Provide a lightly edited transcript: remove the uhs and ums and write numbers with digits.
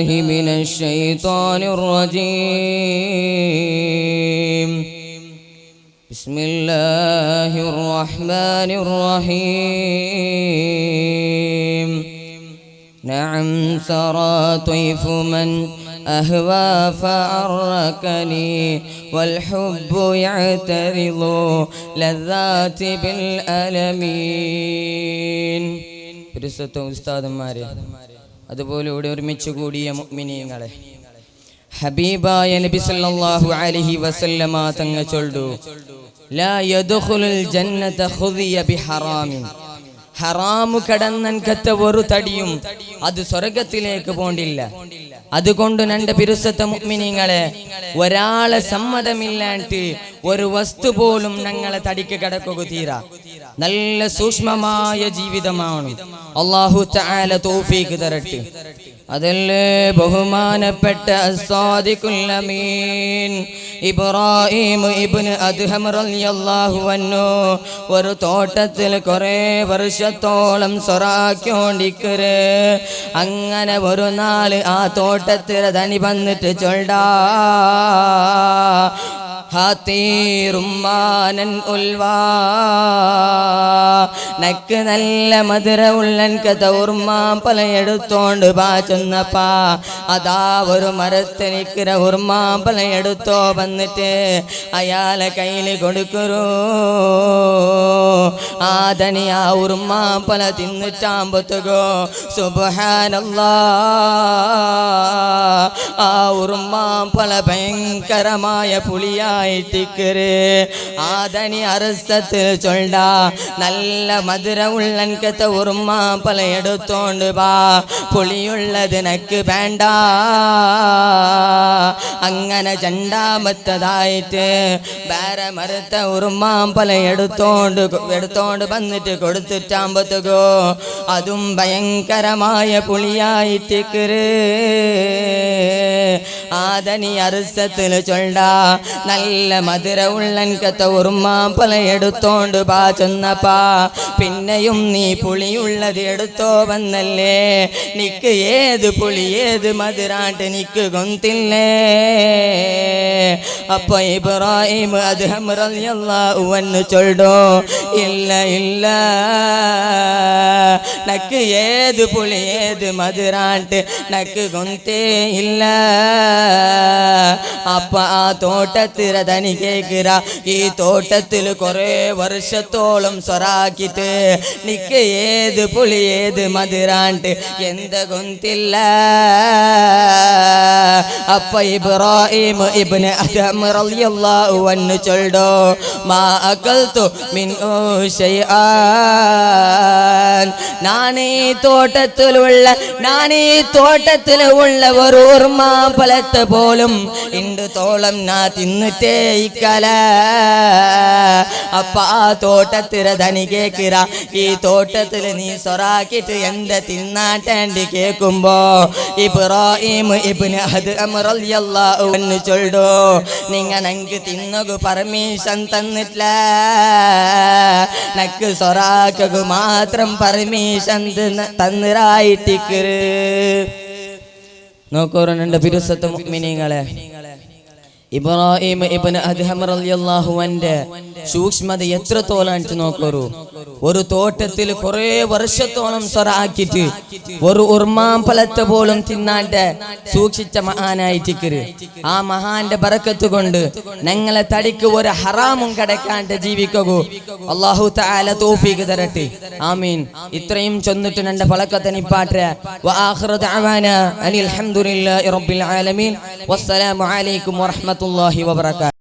بالله من الشيطان الرجيم بسم الله الرحمن الرحيم نعم سرى طيف من أهوى فأركني والحب يعترض لذات بالألمين. പരിശുദ്ധ ഉസ്താദന്മാരെ, അതുപോലെ ഇവിടെ ഒരുമിച്ച് കൂടിയ മുഅ്മിനീങ്ങളെ, ഹബീബായ നബി സല്ലല്ലാഹു അലൈഹി വസല്ലമ തങ്ങൾ ചൊല്ലു, ലാ യദ്ഖുലുൽ ജന്നത ഖുദിയ ബിഹറാമിൻ. ഹറാമു കടന്നൻകത്ത ഒരു തടിയും അത് സ്വർഗത്തിലേക്ക് പോണ്ടില്ല. അതുകൊണ്ട് എൻ്റെ പരിശുദ്ധ മുഅ്മിനീങ്ങളെ, ഒരാളെ സമ്മതമില്ലാണ്ട് ഒരു വസ്തു പോലും ഞങ്ങളെ തടിക്ക് കടക്കുക തീരാ. നല്ല സൂക്ഷ്മമായ ജീവിതമാണ്. അല്ലാഹു തആല തൗഫീഖ് തരട്ടെ. അതല്ലേ ബഹുമാനപ്പെട്ട അസ്സാദിഖുൽ അമീൻ ഇബ്രാഹിം ഇബ്നു അദ്ഹം റളിയല്ലാഹു അൻഹു ഒരു തോട്ടത്തിൽ കുറേ വർഷത്തോളം സൊറാക്കിക്കൊണ്ടിരിക്കരെ. അങ്ങനെ ഒരു നാള് ആ തോട്ടത്തിൽ തനി വന്നിട്ട് ചൊല്ലാ, റുമ്മാനൻ ഉൽവാ, നക്ക് നല്ല മധുര ഉള്ളൻകഥ ഉർമാമ്പല എടുത്തോണ്ട് പാച്ചുന്നപ്പാ അതാ ഒരു മരത്തിനിക്കര ഉർമാമ്പല എടുത്തോ വന്നിട്ട് അയാളെ കയ്യിൽ കൊടുക്കരൂ. ആദനി ആ ഉർമാമ്പല തിന്നിട്ടാമ്പത്തുകോ സുബ്ഹാനല്ലാഹ്, ആ ഉർമാമ്പല ഭയങ്കരമായ പുളിയായിട്ടിക്കര്. ആദനി അരസത്തിൽ ചൊല്ല, നല്ല മധുര ഉള്ളൻകത്ത ഉർമാമ്പല എടുത്തോണ്ട് വാ, പുളിയുള്ളത് നക്ക് വേണ്ട. അങ്ങനെ രണ്ടാമത്തതായിട്ട് വേറെ മരത്തെ ഉർമാമ്പല എടുത്തോണ്ട് വന്നിട്ട് കൊടുത്തിട്ടാമ്പത്തുകോ അതും ഭയങ്കരമായ പുളിയായിട്ടിക്കര്. ആദനി അരസത്തിൽ ചൊല്ല, നല്ല മധുര ഉള്ളൻകത്ത ഉർമാമ്പല എടുത്തോണ്ട് പാ ചെന്നപ്പാ പിന്നെയും നീ പുളിയുള്ളത് എടുത്തോ വന്നല്ലേ, നിക്ക് ഏത് പുളി ഏത് മധുരാട്ട് നിക്ക് ഗൊന്തില്ലേ. അപ്പൊ ഇബ്രാഹിം അദ്ഹം റളിയല്ലാഹു അൻഹു ചൊല്ലോ, ഇല്ല ഇല്ല, നക്ക് ഏത് പുളി ഏത് മധുരാട്ട് നക്ക് ഗൊന്തേ ഇല്ല. അപ്പ ആ തോട്ടത്തിര തനി കേക്കിറ, ഈ തോട്ടത്തിൽ കുറേ വർഷത്തോളം സൊറാക്കിട്ട് നിക്ക് ഏത് പുളി ഏത് മധുരാണ്ട് എന്ത് ഗൊന്തില്ല. അപ്പ ഇബ്രാഹിം ഇബ്നു അദ്ഹം റളിയല്ലാഹു അൻഹു ചൊല്ലോ, മാ അകൽതു മിൻ ശൈആൻ, നാനീ തോട്ടത്തിലുള്ള ഒരു ഉർമാമ്പലത്തെ പോലും ഇണ്ട് തോളം നാ തിന്നിട്ടേ ഇക്കല. അപ്പ ആ തോട്ടത്തിര ധനി കേക്കിറ, ഈ തോട്ടത്തിൽ നീ സൊറാക്കിട്ട് എന്ത് തിന്നാട്ടേണ്ടി കേൾക്കുമ്പോ ഇബ്രാഹിം ഇബ്നു അദ്ഹം റളിയല്ലാഹു അൻഹു ചൊല്ലോ, നിങ്ങ നക്ക് തിന്നകു പെർമിഷൻ തന്നിട്ടില്ല, നക്ക് സൊറാക്കു മാത്രം പെർമിഷൻ തന്നിരായിട്ടിക്കര്. നോക്കൂ എൻ്റെ പരിശുദ്ധ മുഅ്മിനീങ്ങളെ, ഇബ്രാഹിം ഇബ്നു അദ്ഹം റളിയല്ലാഹു അൻഹു സൂക്ഷ്മത എത്രത്തോളാണ് നോക്കൂ. ഒരു തോട്ടത്തിൽ കുറേ വർഷത്തോളം സൊറാക്കിട്ട് ഒരു ഉർമാമ്പലത്തെ പോലും തിന്നാണ്ട് സൂക്ഷിച്ച മഹാനായിട്ടിക്കര്. ആ മഹാന്റെ ബറക്കത്ത് കൊണ്ട് ഞങ്ങളെ തടിക്ക് ഒരു ഹറാമും കടക്കാണ്ട് ജീവിക്കൂ. അല്ലാഹു തആല തൗഫീഖ് തരട്ടെ. ആമീൻ. ഇത്രയും ചൊന്നിട്ട് എൻ്റെ ഫലക്കത്തെ നിപ്പാട്ടെ. വആഖിറു ദഅവാനാ അനിൽ ഹംദുലില്ലാഹി റബ്ബിൽ ആലമീൻ. വസ്സലാമു അലൈക്കും വറഹ്മത്തുള്ളാഹി വബറകാതുഹു.